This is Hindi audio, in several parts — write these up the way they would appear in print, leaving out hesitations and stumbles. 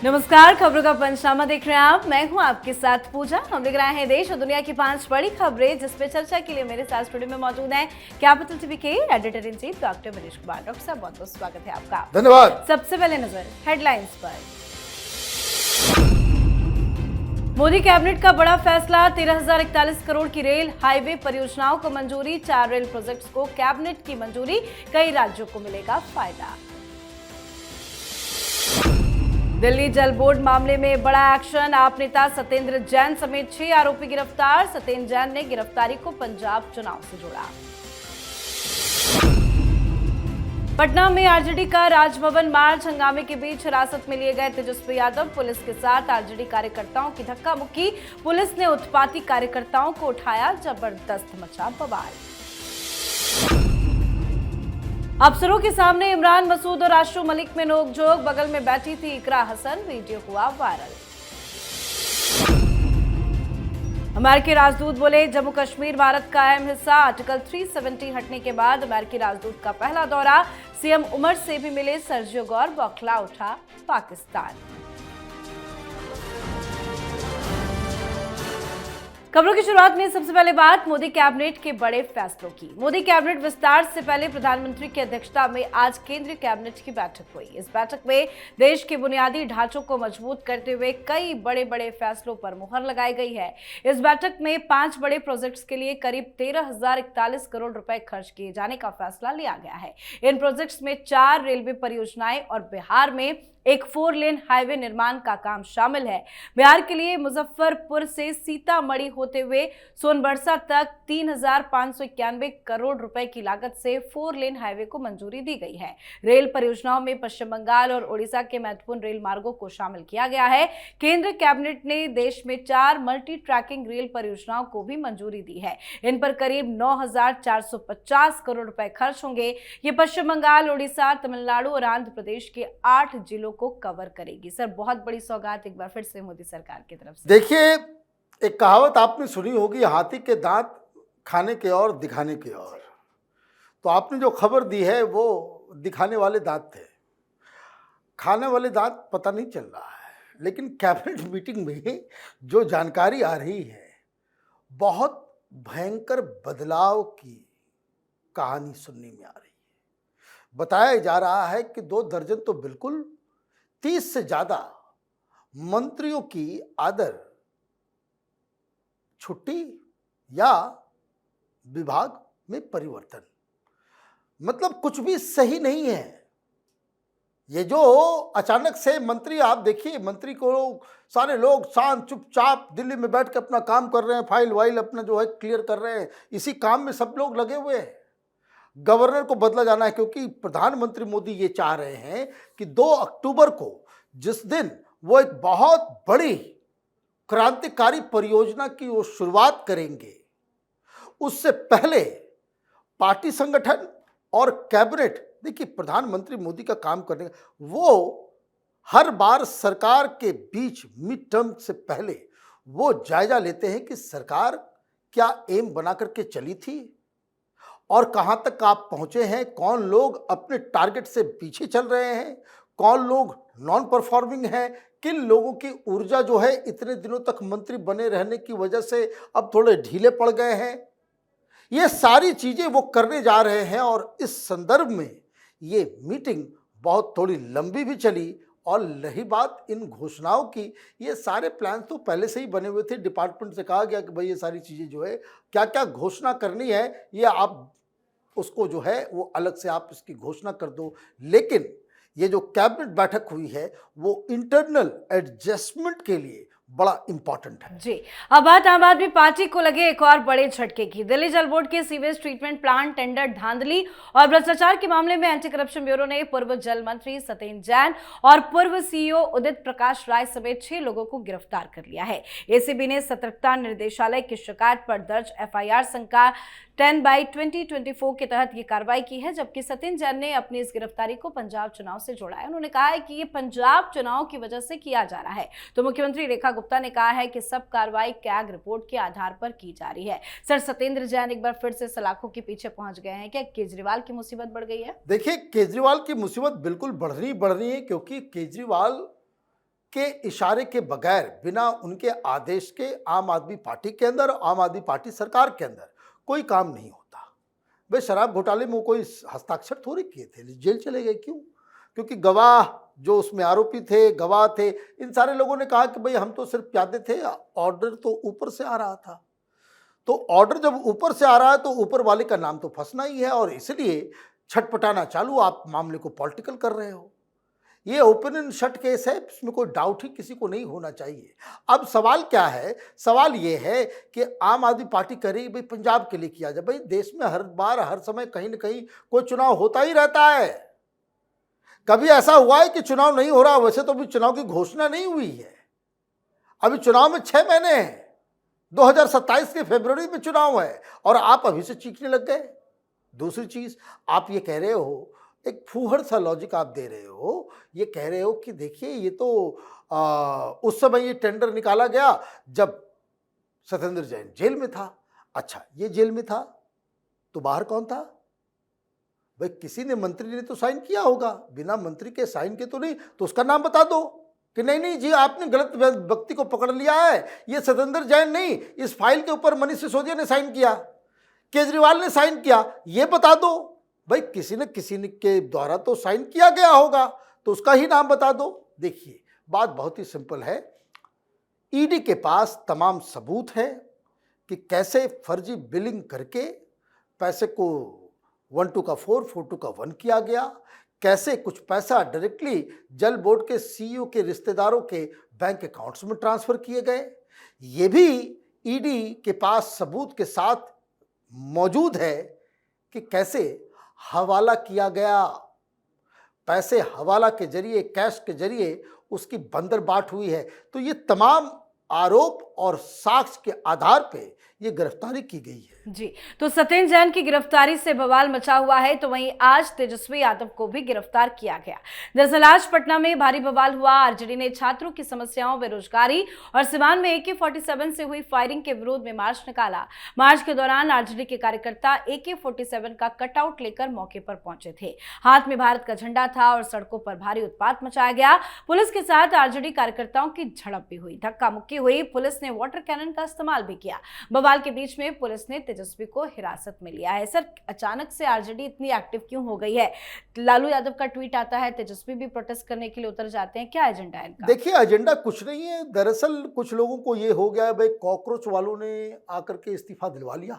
नमस्कार, खबरों का पंचनामा देख रहे हैं आप। मैं हूं आपके साथ पूजा। हम देख रहे हैं देश और दुनिया की 5 बड़ी खबरें, जिस पे चर्चा के लिए मेरे साथ स्टूडियो में मौजूद हैं कैपिटल टीवी के editor in chief doctor Manish Kumar. Doctor साहब, बहुत बहुत स्वागत है आपका। धन्यवाद। सबसे पहले नजर हेडलाइंस पर। मोदी कैबिनेट का बड़ा फैसला, 13,041 करोड़ की रेल हाईवे परियोजनाओं को मंजूरी। 4 रेल प्रोजेक्ट्स को कैबिनेट की मंजूरी, कई राज्यों को मिलेगा फायदा। दिल्ली जल बोर्ड मामले में बड़ा एक्शन, आप नेता सत्येंद्र जैन समेत 6 आरोपी गिरफ्तार। सत्येंद्र जैन ने गिरफ्तारी को पंजाब चुनाव से जोड़ा। पटना में आरजेडी का राजभवन मार्च, हंगामे के बीच हिरासत में लिए गए तेजस्वी यादव। पुलिस के साथ आरजेडी कार्यकर्ताओं की धक्का मुक्की, पुलिस ने उत्पाती कार्यकर्ताओं को उठाया, जबरदस्त मचा बवाल। अफसरों के सामने इमरान मसूद और आशु मलिक में नोकझोंक, बगल में बैठी थी इकरा हसन, वीडियो हुआ वायरल। अमेरिकी राजदूत बोले, जम्मू कश्मीर भारत का अहम हिस्सा। आर्टिकल 370 हटने के बाद अमेरिकी राजदूत का पहला दौरा, सीएम उमर से भी मिले सर्जियो गौर, बौखला उठा पाकिस्तान। खबरों की शुरुआत में सबसे पहले बात मोदी कैबिनेट के बड़े फैसलों की। मोदी कैबिनेट विस्तार से पहले प्रधानमंत्री की अध्यक्षता में आज केंद्रीय कैबिनेट की बैठक हुई। इस बैठक में देश के बुनियादी ढांचों को मजबूत करते हुए कई बड़े बड़े फैसलों पर मुहर लगाई गई है। इस बैठक में 5 बड़े प्रोजेक्ट्स के लिए करीब 13,041 करोड़ रुपए खर्च किए जाने का फैसला लिया गया है। इन प्रोजेक्ट्स में 4 रेलवे परियोजनाएं और बिहार में एक 4 लेन हाईवे निर्माण का काम शामिल है। बिहार के लिए मुजफ्फरपुर से सीतामढ़ी होते हुए सोनबरसा तक 3,591 करोड़ रुपए की लागत से 4 लेन हाईवे को मंजूरी दी गई है। रेल परियोजनाओं में पश्चिम बंगाल और ओडिशा के महत्वपूर्ण रेल मार्गों को शामिल किया गया है। केंद्र कैबिनेट ने देश में 4 मल्टी ट्रैकिंग रेल परियोजनाओं को भी मंजूरी दी है। इन पर करीब 9,450 करोड़ रुपए खर्च होंगे। ये पश्चिम बंगाल, ओडिशा, तमिलनाडु और आंध्र प्रदेश के 8 जिलों को कवर करेगी। सर, बहुत बड़ी सौगात एक बार फिर से मोदी सरकार की तरफ से। देखिए, एक कहावत आपने सुनी होगी, हाथी के दांत खाने के और दिखाने के और। तो आपने जो खबर दी है वो दिखाने वाले दांत थे, खाने वाले दांत पता नहीं चल रहा है। लेकिन कैबिनेट मीटिंग में जो जानकारी आ रही है, बहुत भयंकर बदलाव की कहानी सुनने में आ रही है। बताया जा रहा है कि 2 दर्जन तो बिल्कुल, 30 से ज्यादा मंत्रियों की आदर, छुट्टी या विभाग में परिवर्तन। मतलब कुछ भी सही नहीं है। ये जो अचानक से मंत्री, आप देखिए, मंत्री को सारे लोग शांत चुपचाप दिल्ली में बैठ के अपना काम कर रहे हैं, फाइल वाइल अपना जो है क्लियर कर रहे हैं। इसी काम में सब लोग लगे हुए हैं। गवर्नर को बदला जाना है, क्योंकि प्रधानमंत्री मोदी ये चाह रहे हैं कि 2 अक्टूबर को, जिस दिन वो एक बहुत बड़ी क्रांतिकारी परियोजना की वो शुरुआत करेंगे, उससे पहले पार्टी संगठन और कैबिनेट, देखिए प्रधानमंत्री मोदी का काम करने का, वो हर बार सरकार के बीच मिड टर्म से पहले वो जायजा लेते हैं कि सरकार क्या एम बना करके चली थी और कहां तक आप पहुंचे हैं, कौन लोग अपने टारगेट से पीछे चल रहे हैं, कौन लोग नॉन परफॉर्मिंग हैं, किन लोगों की ऊर्जा जो है इतने दिनों तक मंत्री बने रहने की वजह से अब थोड़े ढीले पड़ गए हैं। ये सारी चीजें वो करने जा रहे हैं और इस संदर्भ में ये मीटिंग बहुत थोड़ी लंबी भी चली। और रही बात इन घोषणाओं की, ये सारे प्लान तो पहले से ही बने हुए थे। डिपार्टमेंट से कहा गया कि भाई ये सारी चीजें जो है क्या क्या घोषणा करनी है, ये आप उसको जो है वो अलग से आप इसकी घोषणा कर दो। लेकिन ये जो कैबिनेट बैठक हुई है वो इंटरनल एडजस्टमेंट के लिए बड़ा इंपॉर्टेंट है जी। अब आम आदमी पार्टी को लगे एक और बड़े झटके की। दिल्ली जल बोर्ड के सीवेज ट्रीटमेंट प्लांट टेंडर धांधली और भ्रष्टाचार के मामले में एंटी करप्शन ब्यूरो ने पूर्व जल मंत्री सत्येंद्र जैन और पूर्व सीईओ उदित प्रकाश राय समेत 6 लोगों को गिरफ्तार कर लिया है। एसीबी ने सतर्कता निर्देशालय की शिकायत पर दर्ज एफआईआर संख्या 10/2024 के तहत ये कार्रवाई की है। जबकि सत्येंद्र जैन ने अपनी इस गिरफ्तारी को पंजाब चुनाव से जोड़ा है। उन्होंने कहा है कि ये पंजाब चुनाव की वजह से किया जा रहा है। तो मुख्यमंत्री रेखा गुप्ता ने कहा है कि सब कार्रवाई कैग रिपोर्ट के आधार पर की जा रही है। सर, सत्येंद्र जैन एक बार फिर से सलाखों के पीछे पहुंच गए हैं। क्या केजरीवाल की मुसीबत बढ़ गई है? देखिए, केजरीवाल की मुसीबत बिल्कुल बढ़ रही है, क्योंकि केजरीवाल के इशारे के बगैर, बिना उनके आदेश के आम आदमी पार्टी के अंदर, आम आदमी पार्टी सरकार के अंदर कोई काम नहीं होता। भाई शराब घोटाले में वो कोई हस्ताक्षर थोड़े किए थे, जेल चले गए, क्यों? क्योंकि गवाह जो उसमें आरोपी थे, गवाह थे, इन सारे लोगों ने कहा कि भाई हम तो सिर्फ प्यादे थे, ऑर्डर तो ऊपर से आ रहा था। तो ऑर्डर जब ऊपर से आ रहा है तो ऊपर वाले का नाम तो फंसना ही है, और इसलिए छटपटाना चालू, आप मामले को पॉलिटिकल कर रहे हो। ये ओपन एंड शट केस है, इसमें कोई डाउट ही किसी को नहीं होना चाहिए। अब सवाल क्या है? सवाल ये है कि आम आदमी पार्टी कह रही है भाई पंजाब के लिए किया जाए। भाई देश में हर बार हर समय कहीं ना कहीं कोई चुनाव होता ही रहता है। कभी ऐसा हुआ है कि चुनाव नहीं हो रहा? वैसे तो अभी चुनाव की घोषणा नहीं हुई है, अभी चुनाव में 6 महीने हैं, 2027 के फरवरी में चुनाव है, और आप अभी से चीखने लग गए। दूसरी चीज, आप ये कह रहे हो, एक फूहड़ सा लॉजिक आप दे रहे हो, ये कह रहे हो कि देखिए ये तो उस समय ये टेंडर निकाला गया जब सत्येंद्र जैन जेल में था। अच्छा, ये जेल में था तो बाहर कौन था? भाई किसी ने, मंत्री ने तो साइन किया होगा, बिना मंत्री के साइन के तो नहीं, तो उसका नाम बता दो कि नहीं नहीं जी आपने गलत व्यक्ति को पकड़ लिया है, ये सत्येंद्र जैन नहीं, इस फाइल के ऊपर मनीष सिसोदिया ने साइन किया, केजरीवाल ने साइन किया, ये बता दो। भाई किसी न के द्वारा तो साइन किया गया होगा, तो उसका ही नाम बता दो। देखिए बात बहुत ही सिंपल है, ईडी के पास तमाम सबूत है कि कैसे फर्जी बिलिंग करके पैसे को 12 का 4, 42 का 1 किया गया, कैसे कुछ पैसा डायरेक्टली जल बोर्ड के सीईओ के रिश्तेदारों के बैंक अकाउंट्स में ट्रांसफर किए गए। ये भी ईडी के पास सबूत के साथ मौजूद है कि कैसे हवाला किया गया, पैसे हवाला के जरिए, कैश के जरिए उसकी बंदरबाट हुई है। तो ये तमाम आरोप और साक्ष्य के आधार पे ये गिरफ्तारी की गई है। जी, तो सत्येंद्र जैन की गिरफ्तारी से बवाल मचा हुआ है, तो वहीं आज तेजस्वी यादव को भी गिरफ्तार किया गया। दरअसल आज पटना में भारी बवाल हुआ। आरजेडी ने छात्रों की समस्याओं, बेरोजगारी और सिवान में AK-47 से हुई फायरिंग के विरोध में मार्च निकाला। मार्च के दौरान आरजेडी के कार्यकर्ता AK-47 का कटआउट लेकर मौके पर पहुंचे थे। हाथ में भारत का झंडा था और सड़कों पर भारी उत्पात मचाया गया। पुलिस के साथ आरजेडी कार्यकर्ताओं की झड़प भी हुई, धक्का मुक्की हुई। पुलिस ने वाटर कैनन का इस्तेमाल भी किया। बवाल के बीच में पुलिस ने तेजस्वी को हिरासत में लिया है। सर, अचानक से आरजेडी इतनी एक्टिव क्यों हो गई है? लालू यादव का ट्वीट आता है, तेजस्वी भी प्रोटेस्ट करने के लिए उतर जाते हैं, क्या एजेंडा है इनका? देखिए एजेंडा कुछ नहीं है, दरअसल कुछ लोगों को ये हो गया है भाई कॉकरोच वालों ने आकर के इस्तीफा दिलवा लिया,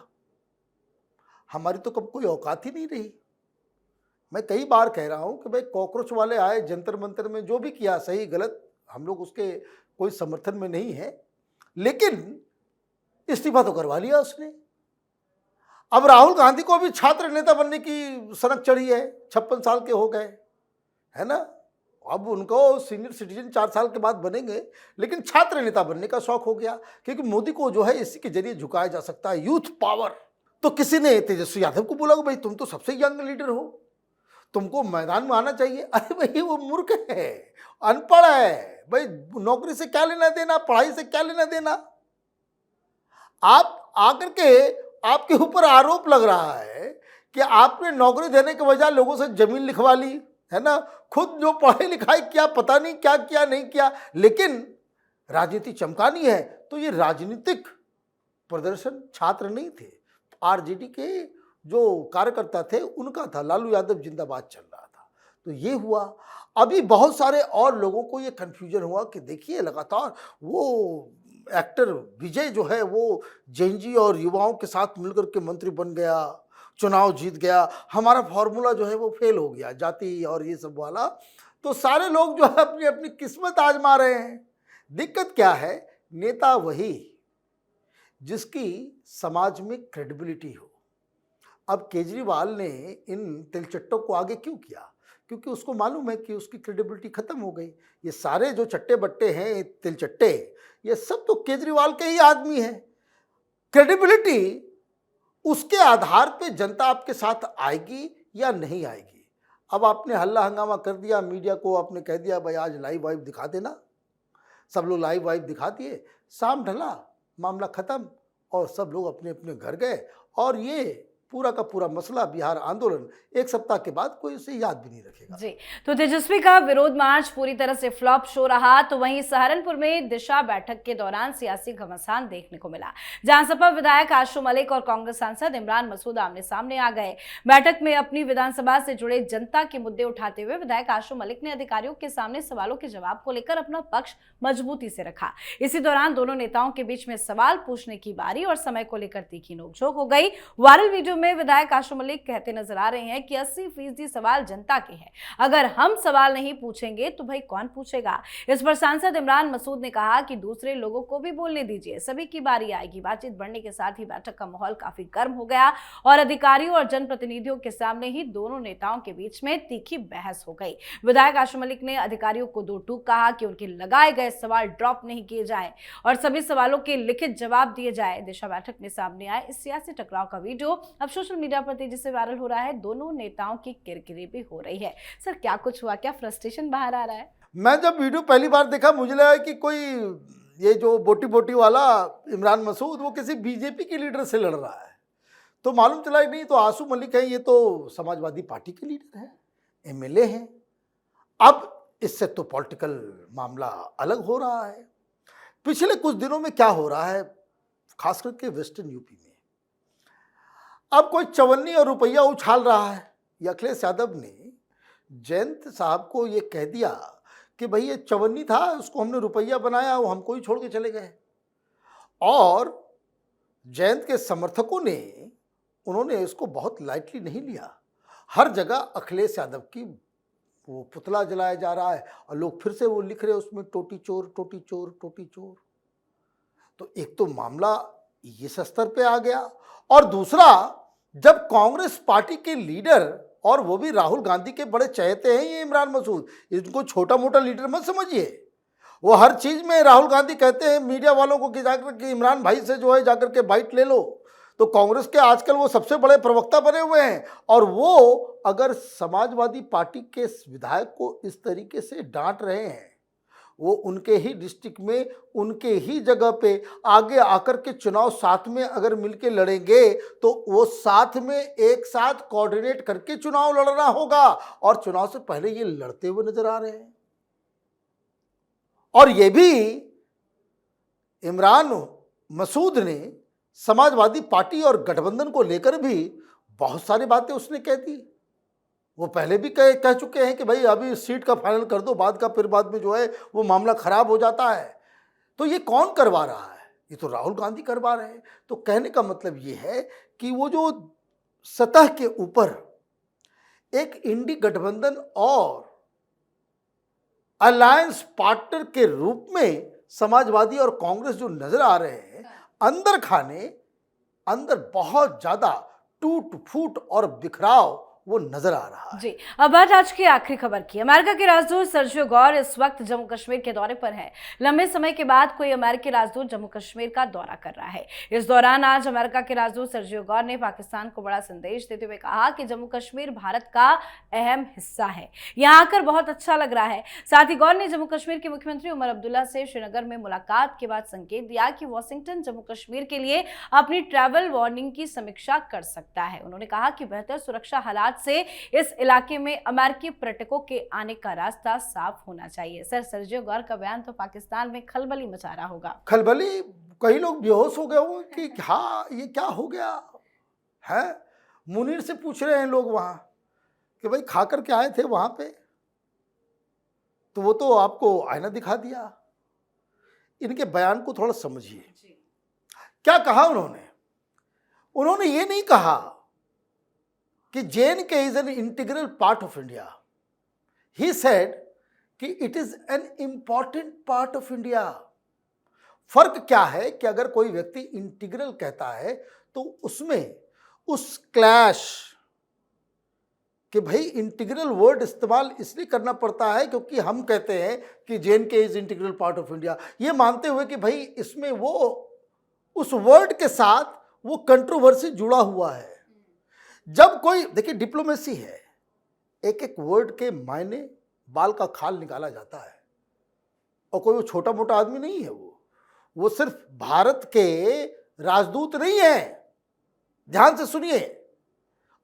हमारी तो कब कोई औकात ही नहीं रही। मैं कई बार कह रहा हूं कि भाई कॉकरोच वाले आए, जंतर मंतर में जो भी किया, सही गलत हम लोग उसके कोई समर्थन में नहीं है, लेकिन इस्तीफा तो करवा लिया उसने। अब राहुल गांधी को भी छात्र नेता बनने की सनक चढ़ी है, 56 साल के हो गए, है ना। अब उनको सीनियर सिटीजन 4 साल के बाद बनेंगे, लेकिन छात्र नेता बनने का शौक हो गया, क्योंकि मोदी को जो है इसी के जरिए झुकाया जा सकता है, यूथ पावर। तो किसी ने तेजस्वी यादव को बोला भाई तुम तो सबसे यंग लीडर हो, तुमको मैदान में आना चाहिए। अरे भाई वो मूर्ख है, अनपढ़ है, भाई नौकरी से क्या लेना देना, पढ़ाई से क्या लेना देना। आप आकर के, आपके ऊपर आरोप लग रहा है कि आपने नौकरी देने के बजाय लोगों से जमीन लिखवा ली, है ना। खुद जो पढ़ाई लिखाई किया, पता नहीं क्या किया नहीं किया, लेकिन राजनीति चमकानी है। तो ये राजनीतिक प्रदर्शन छात्र नहीं थे, आरजेडी के जो कार्यकर्ता थे उनका था, लालू यादव जिंदाबाद चल रहा था, तो ये हुआ। अभी बहुत सारे और लोगों को ये कन्फ्यूजन हुआ कि देखिए लगातार वो एक्टर विजय जो है वो जेनजी और युवाओं के साथ मिलकर के मंत्री बन गया, चुनाव जीत गया, हमारा फॉर्मूला जो है वो फेल हो गया, जाति और ये सब वाला। तो सारे लोग जो है अपनी अपनी किस्मत आजमा रहे हैं। दिक्कत क्या है, नेता वही जिसकी समाज में क्रेडिबिलिटी हो। अब केजरीवाल ने इन तिलचट्टों को आगे क्यों किया? क्योंकि उसको मालूम है कि उसकी क्रेडिबिलिटी खत्म हो गई। ये सारे जो चट्टे बट्टे हैं, तिलचट्टे, ये सब तो केजरीवाल के ही आदमी हैं। क्रेडिबिलिटी उसके आधार पे जनता आपके साथ आएगी या नहीं आएगी। अब आपने हल्ला हंगामा कर दिया, मीडिया को आपने कह दिया भाई आज लाइव वाइव दिखा देना, सब लोग लाइव वाइव दिखा दिए, शाम ढला, मामला खत्म और सब लोग अपने अपने घर गए। और ये पूरा का पूरा मसला बिहार आंदोलन 1 सप्ताह के बाद कोई उसे याद भी नहीं रखेगा। जी, तो तेजस्वी का विरोध मार्च पूरी तरह से फ्लॉप शो रहा। तो वहीं सहारनपुर में दिशा बैठक के दौरान सियासी घमासान देखने को मिला, जहां सपा विधायक आशु मलिक और कांग्रेस सांसद इमरान मसूद आमने सामने आ गए। बैठक में अपनी विधानसभा से जुड़े जनता के मुद्दे उठाते हुए विधायक आशु मलिक ने अधिकारियों के सामने सवालों के जवाब को लेकर अपना पक्ष मजबूती से रखा। इसी दौरान दोनों नेताओं के बीच में सवाल पूछने की बारी और समय को लेकर तीखी नोकझोंक हो गई। वायरल वीडियो में विधायक आशु मलिक कहते नजर आ रहे हैं कि 80% सवाल जनता के हैं, अगर हम सवाल नहीं पूछेंगे तो भाई कौन पूछेगा। इस पर सांसद इमरान मसूद ने कहा कि दूसरे लोगों को भी बोलने दीजिए, सभी की बारी आएगी। बातचीत बढ़ने के साथ ही बैठक का माहौल काफी गर्म हो गया और अधिकारियों और जनप्रतिनिधियों के सामने ही दोनों नेताओं के बीच में तीखी बहस हो गई। विधायक आशु मलिक ने अधिकारियों को दो टूक कहा कि उनके लगाए गए सवाल ड्रॉप नहीं किए जाएं और सभी सवालों के लिखित जवाब दिए जाए। दिशा बैठक में सामने आए इस सियासी टकराव का वीडियो अब सोशल मीडिया पर तेजी से वायरल हो रहा है। दोनों नेताओं की किरकिरी भी हो रही है। सर, क्या कुछ हुआ? क्या फ्रस्ट्रेशन बाहर आ रहा है? मैं जब वीडियो पहली बार देखा मुझे लगा कि कोई ये जो बोटी बोटी वाला इमरान मसूद वो किसी बीजेपी के लीडर से लड़ रहा है, तो मालूम चला कि नहीं, तो आशु मलिक है, ये तो समाजवादी पार्टी के लीडर हैं, एमएलए हैं। अब इससे तो पॉलिटिकल मामला अलग हो रहा है। पिछले कुछ दिनों में क्या हो रहा है, खास करके वेस्टर्न यूपी में, अब कोई चवन्नी और रुपया उछाल रहा है। ये अखिलेश यादव ने जयंत साहब को ये कह दिया कि भाई ये चवन्नी था, उसको हमने रुपया बनाया, वो हमको ही छोड़ के चले गए। और जयंत के समर्थकों ने उन्होंने इसको बहुत लाइटली नहीं लिया। हर जगह अखिलेश यादव की वो पुतला जलाया जा रहा है और लोग फिर से वो लिख रहे हैं उसमें टोटी चोर टोटी चोर टोटी चोर। तो एक तो मामला ये स्तर पे आ गया, और दूसरा जब कांग्रेस पार्टी के लीडर और वो भी राहुल गांधी के बड़े चहेते हैं ये इमरान मसूद, इनको छोटा मोटा लीडर मत समझिए। वो हर चीज में राहुल गांधी कहते हैं मीडिया वालों को कि जाकर के इमरान भाई से जो है जाकर के बाइट ले लो। तो कांग्रेस के आजकल वो सबसे बड़े प्रवक्ता बने हुए हैं, और वो अगर समाजवादी पार्टी के विधायक को इस तरीके से डांट रहे हैं, वो उनके ही डिस्ट्रिक्ट में उनके ही जगह पे आगे आकर के चुनाव साथ में अगर मिलके लड़ेंगे तो वो साथ में एक साथ कोऑर्डिनेट करके चुनाव लड़ना होगा, और चुनाव से पहले ये लड़ते हुए नजर आ रहे हैं। और ये भी इमरान मसूद ने समाजवादी पार्टी और गठबंधन को लेकर भी बहुत सारी बातें उसने कह दी। वो पहले भी कह चुके हैं कि भाई अभी सीट का फाइनल कर दो, बाद में जो है वो मामला खराब हो जाता है। तो ये कौन करवा रहा है? ये तो राहुल गांधी करवा रहे हैं। तो कहने का मतलब ये है कि वो जो सतह के ऊपर एक इंडी गठबंधन और अलायंस पार्टनर के रूप में समाजवादी और कांग्रेस जो नजर आ रहे हैं, अंदर खाने अंदर बहुत ज्यादा टूट फूट और बिखराव वो नजर आ रहा है। जी, अब बात आज की आखिरी खबर की। अमेरिका के राजदूत सर्जियो गौर इस वक्त जम्मू कश्मीर के दौरे पर हैं। लंबे समय के बाद कोई अमेरिकी राजदूत जम्मू कश्मीर का दौरा कर रहा है। इस दौरान आज अमेरिका के राजदूत सर्जियो गौर ने पाकिस्तान को बड़ा संदेश देते हुए कहा कि जम्मू कश्मीर भारत का अहम हिस्सा है, यहाँ आकर बहुत अच्छा लग रहा है। साथ ही गौर ने जम्मू कश्मीर के मुख्यमंत्री उमर अब्दुल्ला से श्रीनगर में मुलाकात के बाद संकेत दिया कि वॉशिंगटन जम्मू कश्मीर के लिए अपनी ट्रैवल वार्निंग की समीक्षा कर सकता है। उन्होंने कहा कि बेहतर सुरक्षा हालात से इस इलाके में अमेरिकी पर्यटकों के आने का रास्ता साफ होना चाहिए। सर, सर्जियो गौर का बयान तो पाकिस्तान में खलबली मचा रहा होगा। खलबली, कई लोग बेहोश हो गए होंगे कि हाँ ये क्या हो गया है। मुनीर से पूछ रहे हैं लोग वहां कि भाई खा करके आए थे वहां पे, तो वो तो आपको आईना दिखा दिया। इनके बयान को थोड़ा समझिए। क्या कहा उन्होंने ये नहीं कहा कि JNK is an integral part of India. He said कि it is an important part of India. फर्क क्या है कि अगर कोई व्यक्ति इंटीग्रल कहता है तो उसमें उस क्लैश कि भाई इंटीग्रल वर्ड इस्तेमाल इसलिए करना पड़ता है क्योंकि हम कहते हैं कि JNK is integral part of India, ये मानते हुए कि भाई इसमें वो उस वर्ड के साथ वो कंट्रोवर्सी जुड़ा हुआ है। जब कोई, देखिए डिप्लोमेसी है, एक एक वर्ड के मायने बाल का खाल निकाला जाता है, और कोई वो छोटा मोटा आदमी नहीं है। वो सिर्फ भारत के राजदूत नहीं है। ध्यान से सुनिए,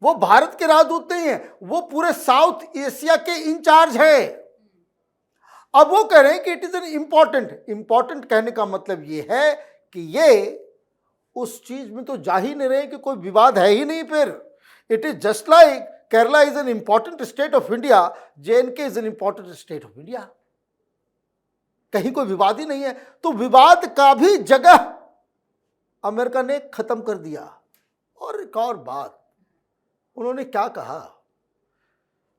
वो भारत के राजदूत नहीं है, वो पूरे साउथ एशिया के इंचार्ज है। अब वो कह रहे हैं कि इट इज एन इंपॉर्टेंट कहने का मतलब ये है कि ये उस चीज में तो जा ही नहीं रहे कि कोई विवाद है ही नहीं। फिर it is just like Kerala is an important state of India, JNK is an important state of India, कहीं कोई विवाद ही नहीं है। तो विवाद का भी जगह अमेरिका ने खत्म कर दिया। और एक और बात, उन्होंने क्या कहा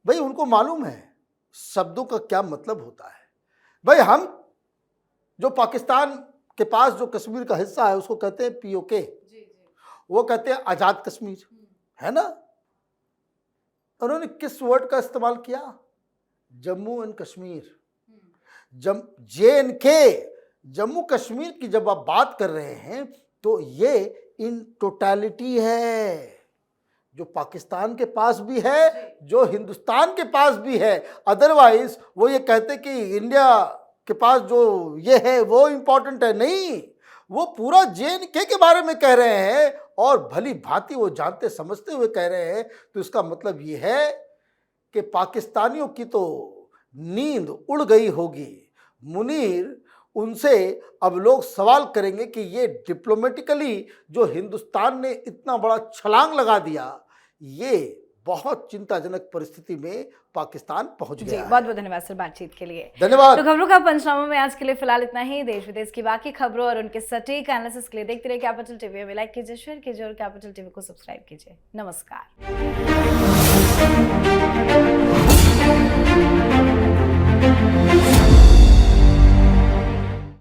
भाई, उनको मालूम है शब्दों का क्या मतलब होता है। भाई हम जो पाकिस्तान के पास जो कश्मीर का हिस्सा है उसको कहते हैं POK, वो कहते हैं आजाद कश्मीर, है ना। उन्होंने किस वर्ड का इस्तेमाल किया? जम्मू एंड कश्मीर, JNK, जम्मू कश्मीर की जब आप बात कर रहे हैं तो ये इन टोटलिटी है, जो पाकिस्तान के पास भी है, जो हिंदुस्तान के पास भी है। अदरवाइज वो ये कहते कि इंडिया के पास जो ये है वो इंपॉर्टेंट है, नहीं, वो पूरा JNK के बारे में कह रहे हैं और भली भांति वो जानते समझते हुए कह रहे हैं। तो इसका मतलब ये है कि पाकिस्तानियों की तो नींद उड़ गई होगी। मुनीर, उनसे अब लोग सवाल करेंगे कि ये डिप्लोमेटिकली जो हिंदुस्तान ने इतना बड़ा छलांग लगा दिया, ये बहुत चिंताजनक परिस्थिति में पाकिस्तान पहुंच गया है। बहुत बहुत धन्यवाद सर बातचीत के लिए। धन्यवाद। तो खबरों का पंचनामा में आज के लिए फिलहाल इतना ही। देश विदेश की बाकी खबरों और उनके सटीक एनालिसिस के लिए देखते रहिए कैपिटल टीवी में। लाइक कीजिए, शेयर कीजिए और कैपिटल टीवी को सब्सक्राइब कीजिए। नमस्कार।